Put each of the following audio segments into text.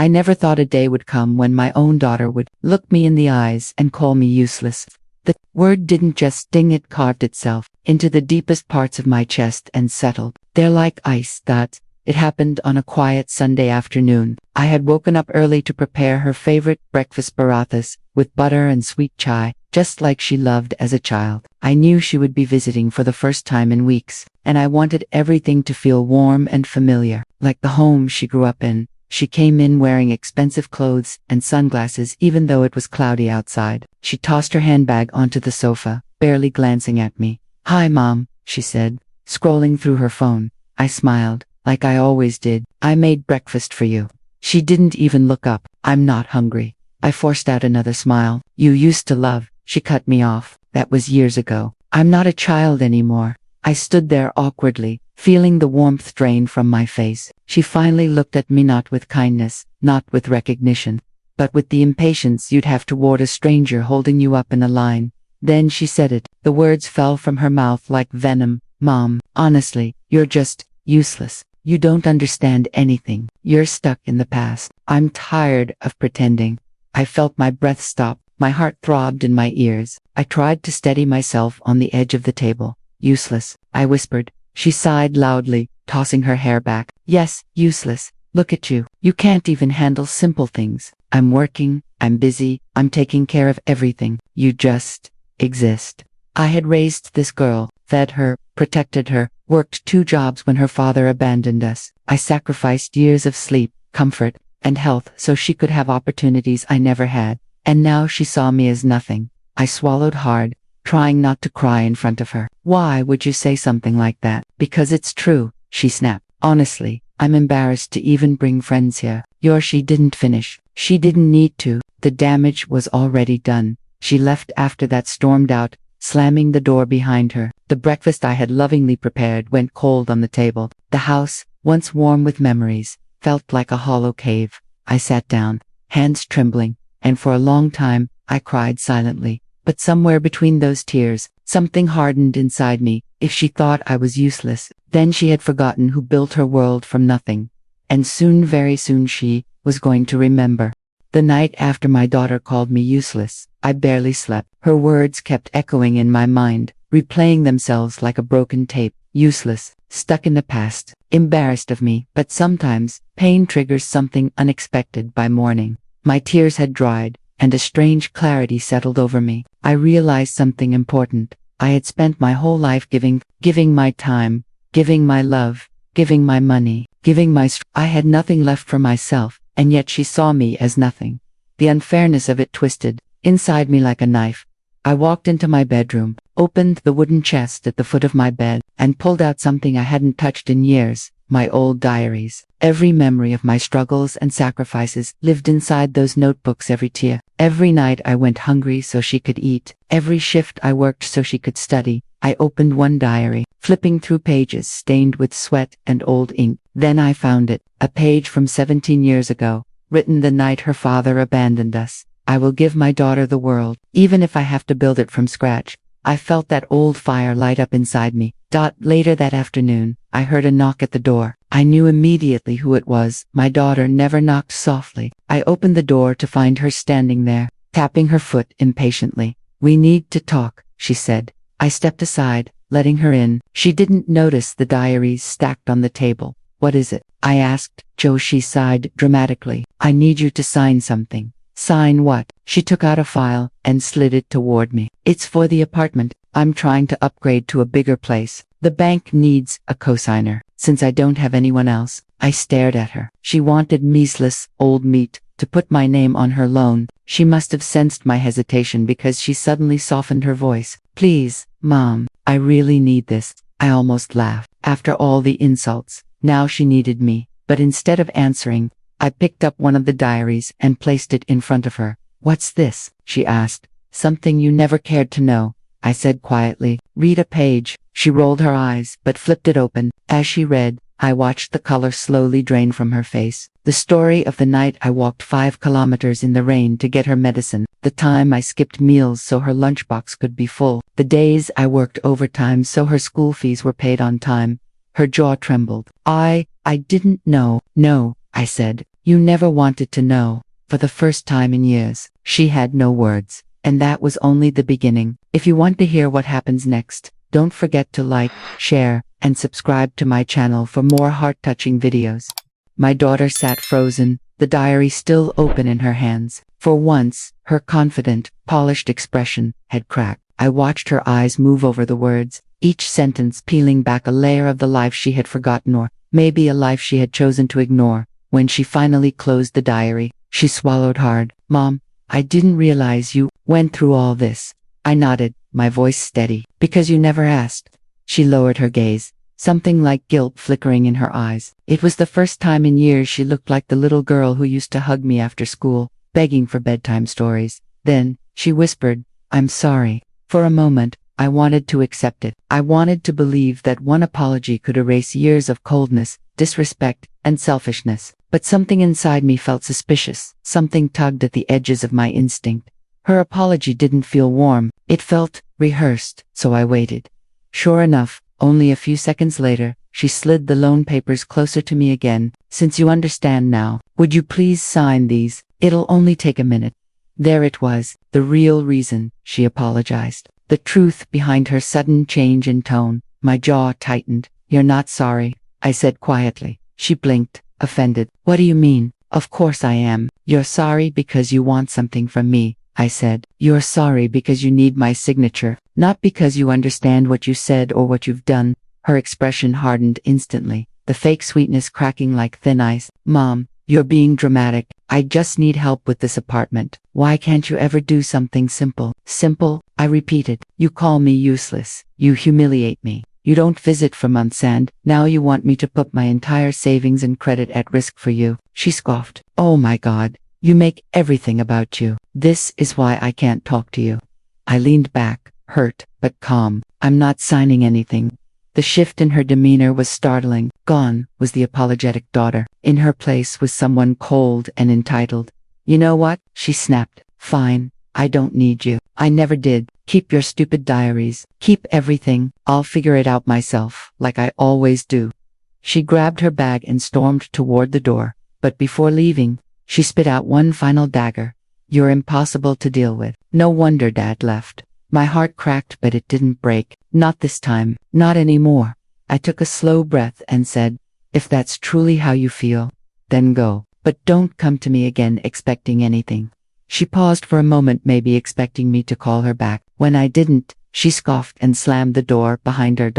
I never thought a day would come when my own daughter would look me in the eyes and call me useless. The word didn't just sting, it carved itself into the deepest parts of my chest and settled there like ice. That it happened on a quiet Sunday afternoon. I had woken up early to prepare her favorite breakfast, parathas, with butter and sweet chai, just like she loved as a child. I knew she would be visiting for the first time in weeks, and I wanted everything to feel warm and familiar, like the home she grew up in. She came in wearing expensive clothes and sunglasses even though it was cloudy outside. She tossed her handbag onto the sofa, barely glancing at me. "Hi, Mom," she said, scrolling through her phone. I smiled, like I always did. "I made breakfast for you." She didn't even look up. "I'm not hungry." I forced out another smile. "You used to love." She cut me off. "That was years ago. I'm not a child anymore." I stood there awkwardly, feeling the warmth drain from my face. She finally looked at me, not with kindness, not with recognition, but with the impatience you'd have toward a stranger holding you up in a line. Then she said it. The words fell from her mouth like venom. "Mom, honestly, you're just useless. You don't understand anything. You're stuck in the past." I'm tired of pretending. I felt my breath stop. My heart throbbed in my ears. I tried to steady myself on the edge of the table. "Useless," I whispered. She sighed loudly, tossing her hair back. "Yes, useless. Look at you. You can't even handle simple things. I'm working, I'm busy, I'm taking care of everything. You just exist." I had raised this girl, fed her, protected her, worked 2 jobs when her father abandoned us. I sacrificed years of sleep, comfort, and health so she could have opportunities I never had. And now she saw me as nothing. I swallowed hard, trying not to cry in front of her. "Why would you say something like that?" "Because it's true," she snapped. "Honestly, I'm embarrassed to even bring friends here." She didn't finish. She didn't need to. The damage was already done. She left after that, stormed out, slamming the door behind her. The breakfast I had lovingly prepared went cold on the table. The house, once warm with memories, felt like a hollow cave. I sat down, hands trembling, and for a long time, I cried silently. But somewhere between those tears, something hardened inside me. If she thought I was useless, then she had forgotten who built her world from nothing. And soon, very soon, she was going to remember. The night after my daughter called me useless, I barely slept. Her words kept echoing in my mind, replaying themselves like a broken tape. Useless, stuck in the past, embarrassed of me. But sometimes, pain triggers something unexpected. By morning, my tears had dried, and a strange clarity settled over me. I realized something important. I had spent my whole life giving my time, giving my love, giving my money, giving my I had nothing left for myself, and yet she saw me as nothing. The unfairness of it twisted inside me like a knife. I walked into my bedroom, opened the wooden chest at the foot of my bed, and pulled out something I hadn't touched in years. My old diaries. Every memory of my struggles and sacrifices lived inside those notebooks. Every tear. Every night I went hungry so she could eat. Every shift I worked so she could study. I opened one diary, flipping through pages stained with sweat and old ink. Then I found it, a page from 17 years ago, written the night her father abandoned us. "I will give my daughter the world, even if I have to build it from scratch." I felt that old fire light up inside me. Later that afternoon, I heard a knock at the door. I knew immediately who it was. My daughter never knocked softly. I opened the door to find her standing there, tapping her foot impatiently. "We need to talk," she said. I stepped aside, letting her in. She didn't notice the diaries stacked on the table. "What is it?" I asked. "Joe," she sighed dramatically. "I need you to sign something." "Sign what?" She took out a file and slid it toward me. "It's for the apartment. I'm trying to upgrade to a bigger place. The bank needs a cosigner, since I don't have anyone else." I stared at her. She wanted measless, old meat, to put my name on her loan. She must have sensed my hesitation because she suddenly softened her voice. "Please, Mom, I really need this." I almost laughed. After all the insults, now she needed me. But instead of answering, I picked up one of the diaries and placed it in front of her. "What's this?" she asked. "Something you never cared to know," I said quietly. "Read a page." She rolled her eyes, but flipped it open. As she read, I watched the color slowly drain from her face. The story of the night I walked 5 kilometers in the rain to get her medicine. The time I skipped meals so her lunchbox could be full. The days I worked overtime so her school fees were paid on time. Her jaw trembled. I didn't know." "No," I said. You never wanted to know. For the first time in years, she had no words. And that was only the beginning. If you want to hear what happens next, don't forget to like, share, and subscribe to my channel for more heart-touching videos. My daughter sat frozen, the diary still open in her hands. For once, her confident, polished expression had cracked. I watched her eyes move over the words, each sentence peeling back a layer of the life she had forgotten, or maybe a life she had chosen to ignore. When she finally closed the diary, she swallowed hard. Mom, I didn't realize you went through all this. I nodded, my voice steady. Because you never asked. She lowered her gaze, something like guilt flickering in her eyes. It was the first time in years she looked like the little girl who used to hug me after school, begging for bedtime stories. Then, she whispered, I'm sorry. For a moment, I wanted to accept it. I wanted to believe that one apology could erase years of coldness, disrespect, and selfishness. But something inside me felt suspicious. Something tugged at the edges of my instinct. Her apology didn't feel warm. It felt rehearsed, so I waited. Sure enough, only a few seconds later, she slid the loan papers closer to me again. Since you understand now, would you please sign these? It'll only take a minute. There it was, the real reason, she apologized. The truth behind her sudden change in tone. My jaw tightened. You're not sorry, I said quietly. She blinked, offended. What do you mean? Of course I am. You're sorry because you want something from me, I said. You're sorry because you need my signature, not because you understand what you said or what you've done. Her expression hardened instantly, the fake sweetness cracking like thin ice. Mom, you're being dramatic. I just need help with this apartment. Why can't you ever do something simple? Simple, I repeated. You call me useless. You humiliate me. You don't visit for months and now you want me to put my entire savings and credit at risk for you. She scoffed. Oh my God, you make everything about you. This is why I can't talk to you. I leaned back, hurt, but calm. I'm not signing anything. The shift in her demeanor was startling. Gone was the apologetic daughter. In her place was someone cold and entitled. You know what? She snapped. Fine, I don't need you. I never did. Keep your stupid diaries. Keep everything. I'll figure it out myself, like I always do. She grabbed her bag and stormed toward the door. But before leaving, she spit out one final dagger. You're impossible to deal with. No wonder Dad left. My heart cracked, but it didn't break. Not this time. Not anymore. I took a slow breath and said, if that's truly how you feel, then go. But don't come to me again expecting anything. She paused for a moment, maybe expecting me to call her back. When I didn't, she scoffed and slammed the door behind her.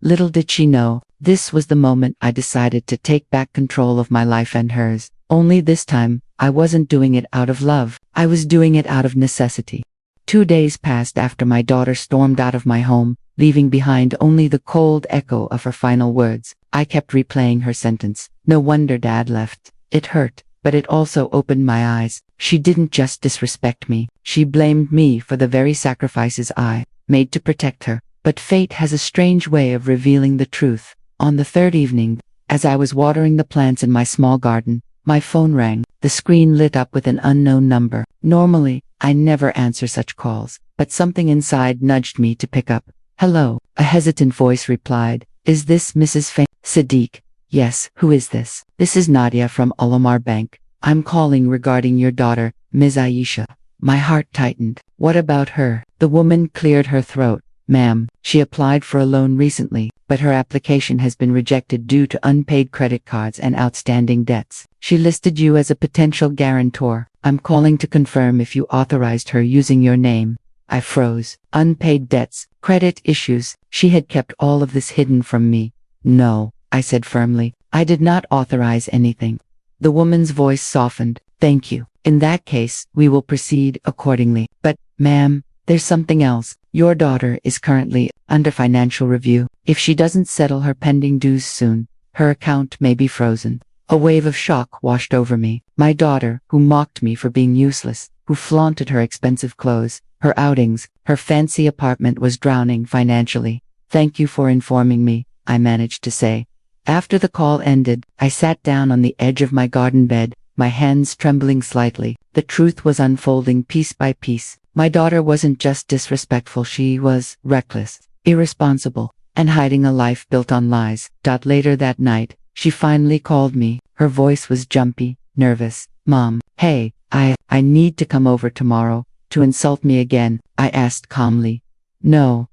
Little did she know, this was the moment I decided to take back control of my life and hers. Only this time, I wasn't doing it out of love. I was doing it out of necessity. 2 days passed after my daughter stormed out of my home, leaving behind only the cold echo of her final words. I kept replaying her sentence. No wonder Dad left. It hurt, but it also opened my eyes. She didn't just disrespect me. She blamed me for the very sacrifices I made to protect her. But fate has a strange way of revealing the truth. On the third evening, as I was watering the plants in my small garden, my phone rang. The screen lit up with an unknown number. Normally, I never answer such calls, but something inside nudged me to pick up. Hello, a hesitant voice replied. Is this Mrs. Sadiq? Yes, who is this? This is Nadia from Al-Omar Bank. I'm calling regarding your daughter, Ms. Aisha. My heart tightened. What about her? The woman cleared her throat. Ma'am, she applied for a loan recently, but her application has been rejected due to unpaid credit cards and outstanding debts. She listed you as a potential guarantor. I'm calling to confirm if you authorized her using your name. I froze. Unpaid debts, credit issues. She had kept all of this hidden from me. No, I said firmly. I did not authorize anything. The woman's voice softened. Thank you. In that case, we will proceed accordingly. But, ma'am, there's something else. Your daughter is currently under financial review. If she doesn't settle her pending dues soon, her account may be frozen. A wave of shock washed over me. My daughter, who mocked me for being useless, who flaunted her expensive clothes, her outings, her fancy apartment, was drowning financially. Thank you for informing me, I managed to say. After the call ended, I sat down on the edge of my garden bed, my hands trembling slightly. The truth was unfolding piece by piece. My daughter wasn't just disrespectful, she was reckless, irresponsible, and hiding a life built on lies. Later that night, she finally called me. Her voice was jumpy. nervous. Mom, hey, I need to come over tomorrow. To insult me again? I asked calmly. No,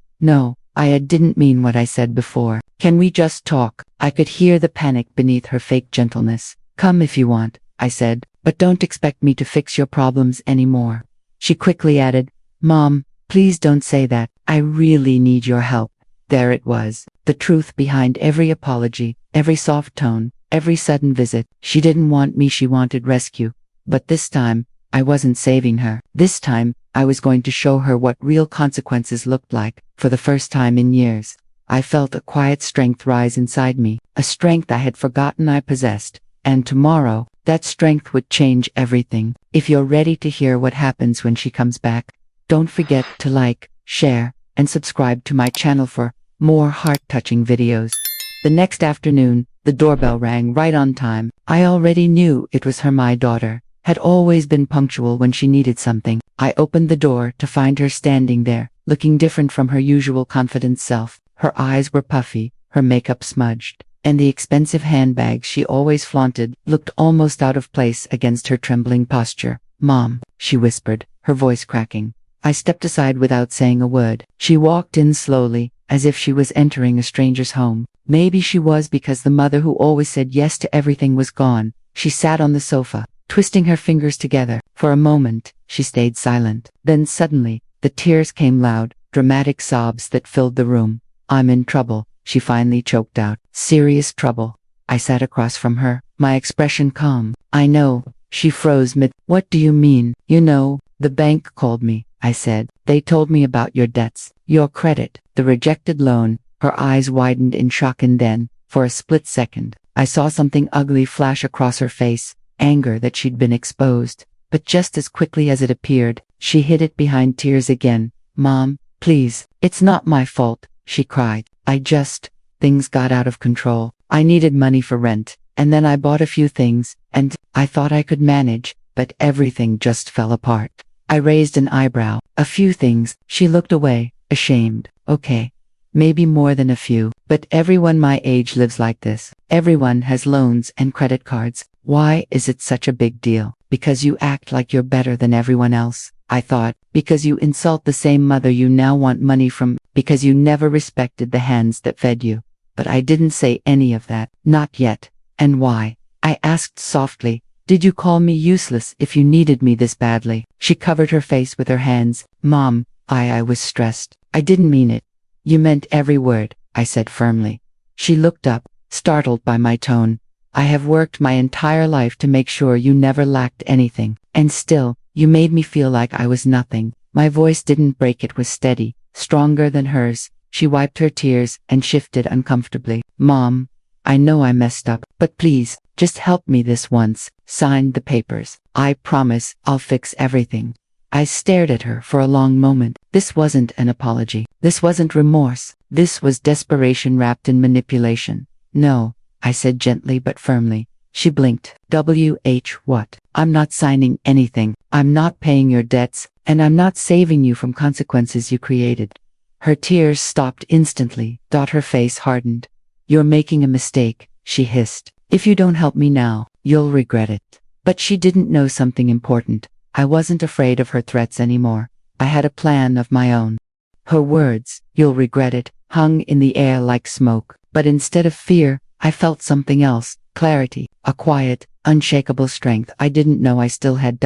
I didn't mean what I said before. Can we just talk? I could hear the panic beneath her fake gentleness. Come if you want, I said, but don't expect me to fix your problems anymore. She quickly added, Mom, please don't say that. I really need your help. There it was, the truth behind every apology, every soft tone, every sudden visit. She didn't want me, she wanted rescue. But this time, I wasn't saving her. This time, I was going to show her what real consequences looked like. For the first time in years, I felt a quiet strength rise inside me, a strength I had forgotten I possessed. And tomorrow, that strength would change everything. If you're ready to hear what happens when she comes back, don't forget to like, share, and subscribe to my channel for more heart-touching videos. The next afternoon, the doorbell rang right on time. I already knew it was her. My daughter had always been punctual when she needed something. I opened the door to find her standing there, looking different from her usual confident self. Her eyes were puffy, her makeup smudged, and the expensive handbag she always flaunted looked almost out of place against her trembling posture. Mom, she whispered, her voice cracking. I stepped aside without saying a word. She walked in slowly, as if she was entering a stranger's home. Maybe she was, because the mother who always said yes to everything was gone. She sat on the sofa, twisting her fingers together. For a moment, she stayed silent. Then suddenly, the tears came, loud, dramatic sobs that filled the room. I'm in trouble, she finally choked out. Serious trouble. I sat across from her, my expression calm. I know. She froze mid. What do you mean? You know, the bank called me, I said. They told me about your debts, your credit, the rejected loan. Her eyes widened in shock, and then, for a split second, I saw something ugly flash across her face, anger that she'd been exposed. But just as quickly as it appeared, she hid it behind tears again. Mom, please, it's not my fault, she cried. Things got out of control. I needed money for rent, and then I bought a few things, and I thought I could manage, but everything just fell apart. I raised an eyebrow. A few things. She looked away, ashamed. Okay. Maybe more than a few, but everyone my age lives like this. Everyone has loans and credit cards. Why is it such a big deal? Because you act like you're better than everyone else, I thought. Because you insult the same mother you now want money from. Because you never respected the hands that fed you. But I didn't say any of that. Not yet. And why? I asked softly. Did you call me useless if you needed me this badly? She covered her face with her hands. Mom, I was stressed. I didn't mean it. You meant every word, I said firmly. She looked up, startled by my tone. I have worked my entire life to make sure you never lacked anything. And still, you made me feel like I was nothing. My voice didn't break, it was steady, stronger than hers. She wiped her tears and shifted uncomfortably. Mom, I know I messed up, but please, just help me this once. Sign the papers. I promise I'll fix everything. I stared at her for a long moment. This wasn't an apology. This wasn't remorse. This was desperation wrapped in manipulation. No, I said gently but firmly. She blinked. What? I'm not signing anything. I'm not paying your debts, and I'm not saving you from consequences you created. Her tears stopped instantly. Her face hardened. You're making a mistake, she hissed. If you don't help me now, you'll regret it. But she didn't know something important. I wasn't afraid of her threats anymore. I had a plan of my own. Her words, you'll regret it, hung in the air like smoke. But instead of fear, I felt something else. Clarity. A quiet, unshakable strength I didn't know I still had.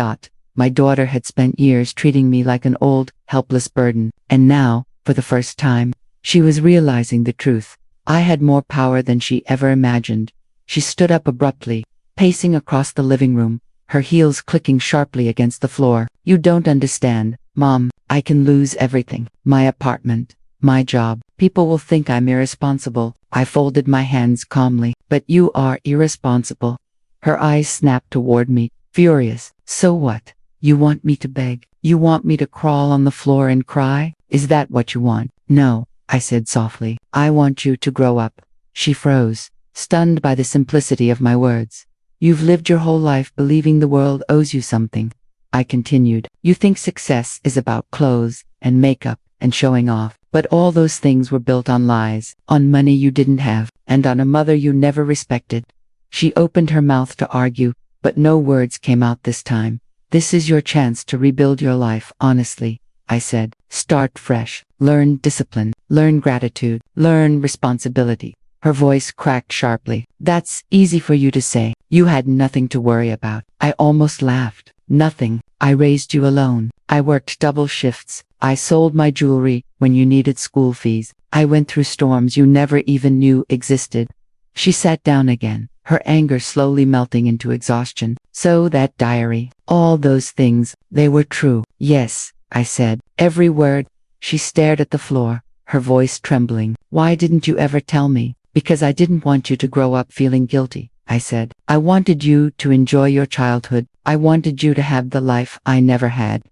My daughter had spent years treating me like an old, helpless burden. And now, for the first time, she was realizing the truth. I had more power than she ever imagined. She stood up abruptly, pacing across the living room, her heels clicking sharply against the floor. You don't understand, Mom. I can lose everything. My apartment, my job. People will think I'm irresponsible. I folded my hands calmly. But you are irresponsible. Her eyes snapped toward me, furious. So what? You want me to beg? You want me to crawl on the floor and cry? Is that what you want? No, I said softly. I want you to grow up. She froze, stunned by the simplicity of my words. You've lived your whole life believing the world owes you something. I continued. You think success is about clothes and makeup and showing off. But all those things were built on lies, on money you didn't have, and on a mother you never respected. She opened her mouth to argue, but no words came out this time. This is your chance to rebuild your life honestly, I said. Start fresh. Learn discipline. Learn gratitude. Learn responsibility. Her voice cracked sharply. That's easy for you to say. You had nothing to worry about. I almost laughed. Nothing. I raised you alone. I worked double shifts. I sold my jewelry when you needed school fees. I went through storms you never even knew existed. She sat down again, her anger slowly melting into exhaustion. So that diary, all those things, they were true. Yes, I said. Every word. She stared at the floor, her voice trembling. Why didn't you ever tell me? Because I didn't want you to grow up feeling guilty, I said. I wanted you to enjoy your childhood. I wanted you to have the life I never had.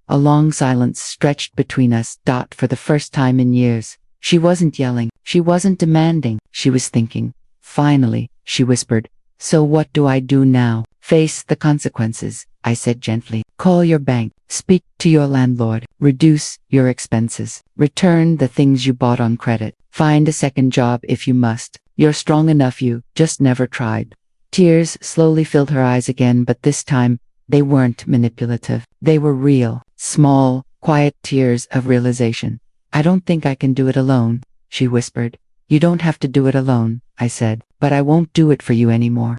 A long silence stretched between us. For the first time in years. She wasn't yelling. She wasn't demanding. She was thinking. Finally, she whispered. So what do I do now? Face the consequences, I said gently. Call your bank. Speak to your landlord. Reduce your expenses. Return the things you bought on credit. Find a second job if you must. You're strong enough. You just never tried. Tears slowly filled her eyes again, but this time, they weren't manipulative. They were real, small, quiet tears of realization. I don't think I can do it alone, she whispered. You don't have to do it alone, I said, but I won't do it for you anymore.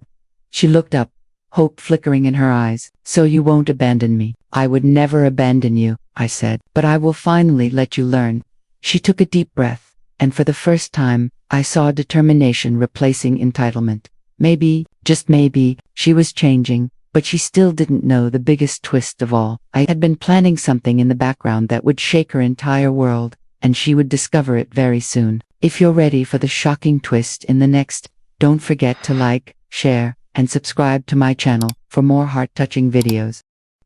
She looked up, hope flickering in her eyes. So you won't abandon me. I would never abandon you, I said, but I will finally let you learn. She took a deep breath, and for the first time, I saw determination replacing entitlement. Maybe, just maybe, she was changing, but she still didn't know the biggest twist of all. I had been planning something in the background that would shake her entire world, and she would discover it very soon. If you're ready for the shocking twist in the next, don't forget to like, share, and subscribe to my channel for more heart-touching videos.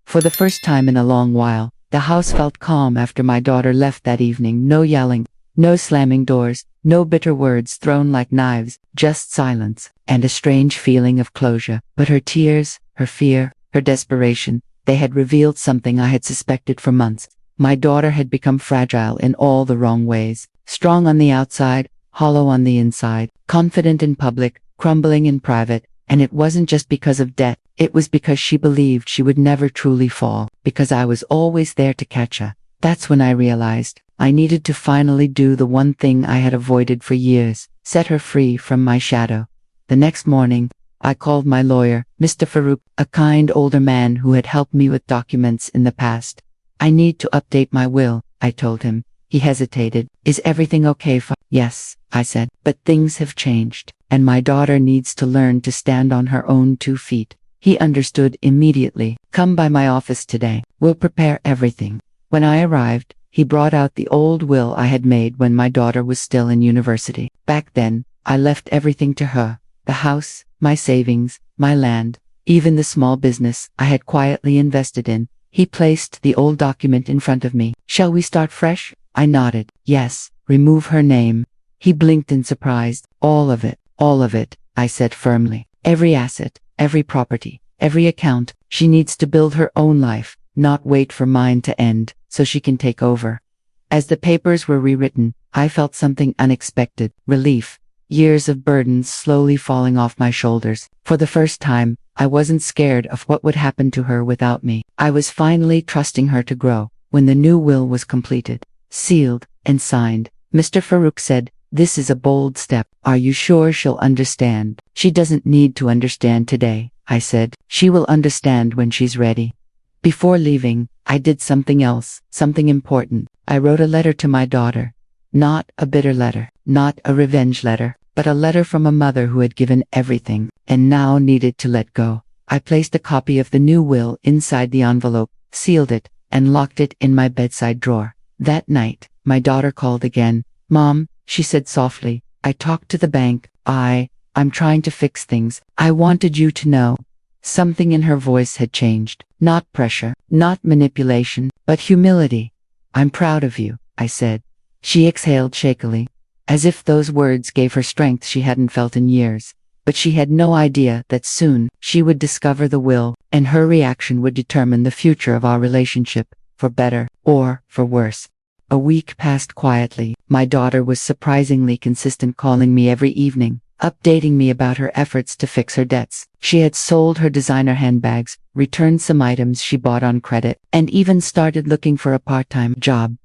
For the first time in a long while, the house felt calm after my daughter left that evening. No yelling, no slamming doors, no bitter words thrown like knives, just silence, and a strange feeling of closure. But her tears, her fear, her desperation, they had revealed something I had suspected for months. My daughter had become fragile in all the wrong ways. Strong on the outside, hollow on the inside, confident in public, crumbling in private, and it wasn't just because of debt, it was because she believed she would never truly fall, because I was always there to catch her. That's when I realized I needed to finally do the one thing I had avoided for years, set her free from my shadow. The next morning, I called my lawyer, Mr. Farouk, a kind older man who had helped me with documents in the past. I need to update my will, I told him. He hesitated. Is everything okay? Yes, I said, but things have changed, and my daughter needs to learn to stand on her own 2 feet. He understood immediately. Come by my office today. We'll prepare everything. When I arrived, he brought out the old will I had made when my daughter was still in university. Back then, I left everything to her. The house, my savings, my land, even the small business I had quietly invested in. He placed the old document in front of me. Shall we start fresh? I nodded. Yes, remove her name. He blinked in surprise. All of it, I said firmly. Every asset, every property, every account. She needs to build her own life, not wait for mine to end, so she can take over. As the papers were rewritten, I felt something unexpected, relief. Years of burdens slowly falling off my shoulders. For the first time, I wasn't scared of what would happen to her without me. I was finally trusting her to grow. When the new will was completed, sealed, and signed, Mr. Farouk said, "This is a bold step. Are you sure she'll understand?" "She doesn't need to understand today," I said. "She will understand when she's ready." Before leaving, I did something else, something important. I wrote a letter to my daughter. Not a bitter letter, not a revenge letter, but a letter from a mother who had given everything, and now needed to let go. I placed a copy of the new will inside the envelope, sealed it, and locked it in my bedside drawer. That night, my daughter called again. "Mom," she said softly, "I talked to the bank. I'm trying to fix things. I wanted you to know." Something in her voice had changed. Not pressure, not manipulation, but humility. "I'm proud of you," I said. She exhaled shakily, as if those words gave her strength she hadn't felt in years. But she had no idea that soon she would discover the will, and her reaction would determine the future of our relationship, for better or for worse. A week passed quietly. My daughter was surprisingly consistent, calling me every evening, updating me about her efforts to fix her debts. She had sold her designer handbags, returned some items she bought on credit, and even started looking for a part-time job.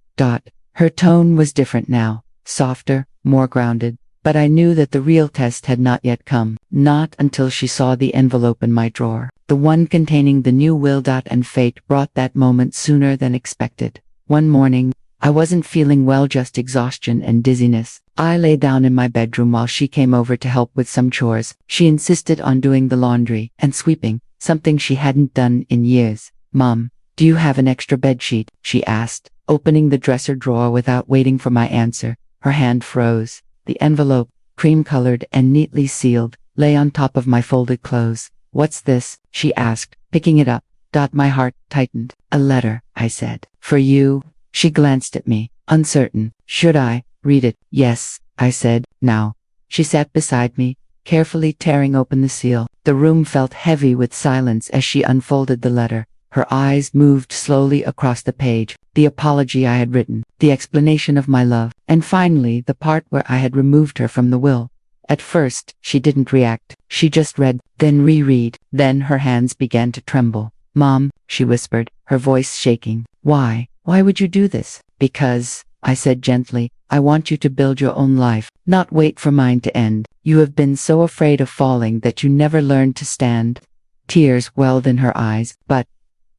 Her tone was different now, softer, more grounded, but I knew that the real test had not yet come, not until she saw the envelope in my drawer. The one containing the new will. And fate brought that moment sooner than expected. One morning, I wasn't feeling well, just exhaustion and dizziness. I lay down in my bedroom while she came over to help with some chores. She insisted on doing the laundry and sweeping, something she hadn't done in years. "Mom, do you have an extra bedsheet?" she asked, opening the dresser drawer without waiting for my answer. Her hand froze. The envelope, cream-colored and neatly sealed, lay on top of my folded clothes. "What's this?" she asked, picking it up. My heart tightened. "A letter," I said. "For you?" She glanced at me, uncertain. "Should I read it?" "Yes," I said. "Now." She sat beside me, carefully tearing open the seal. The room felt heavy with silence as she unfolded the letter. Her eyes moved slowly across the page, the apology I had written, the explanation of my love, and finally the part where I had removed her from the will. At first, she didn't react. She just read, then reread. Then her hands began to tremble. "Mom," she whispered, her voice shaking. "Why? Why would you do this?" "Because," I said gently, "I want you to build your own life, not wait for mine to end. You have been so afraid of falling that you never learned to stand." Tears welled in her eyes. "But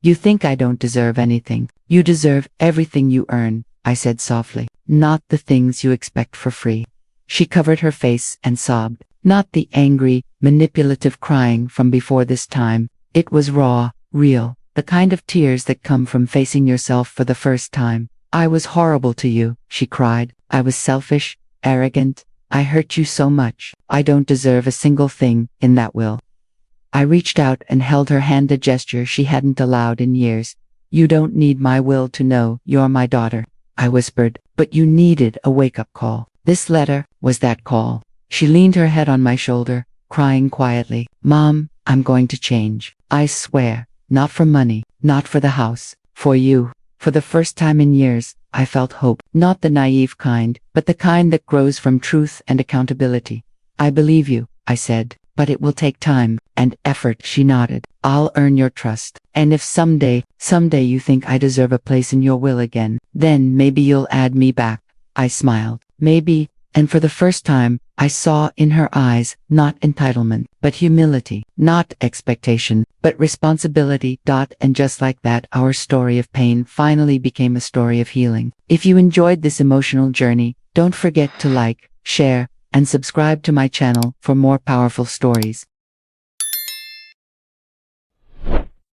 you think I don't deserve anything. You deserve everything you earn," I said softly, "not the things you expect for free." She covered her face and sobbed. Not the angry, manipulative crying from before this time. It was raw, real, the kind of tears that come from facing yourself for the first time. "I was horrible to you," she cried. "I was selfish, arrogant. I hurt you so much. I don't deserve a single thing in that will." I reached out and held her hand, a gesture she hadn't allowed in years. "You don't need my will to know you're my daughter," I whispered, "but you needed a wake-up call. This letter was that call." She leaned her head on my shoulder, crying quietly. "Mom, I'm going to change. I swear. Not for money, not for the house, for you." For the first time in years, I felt hope, not the naive kind, but the kind that grows from truth and accountability. "I believe you," I said, "but it will take time and effort." She nodded. "I'll earn your trust. And if someday you think I deserve a place in your will again, then maybe you'll add me back." I smiled. Maybe, and for the first time, I saw in her eyes, not entitlement, but humility, not expectation, but responsibility. And just like that, our story of pain finally became a story of healing. If you enjoyed this emotional journey, don't forget to like, share, and subscribe to my channel for more powerful stories.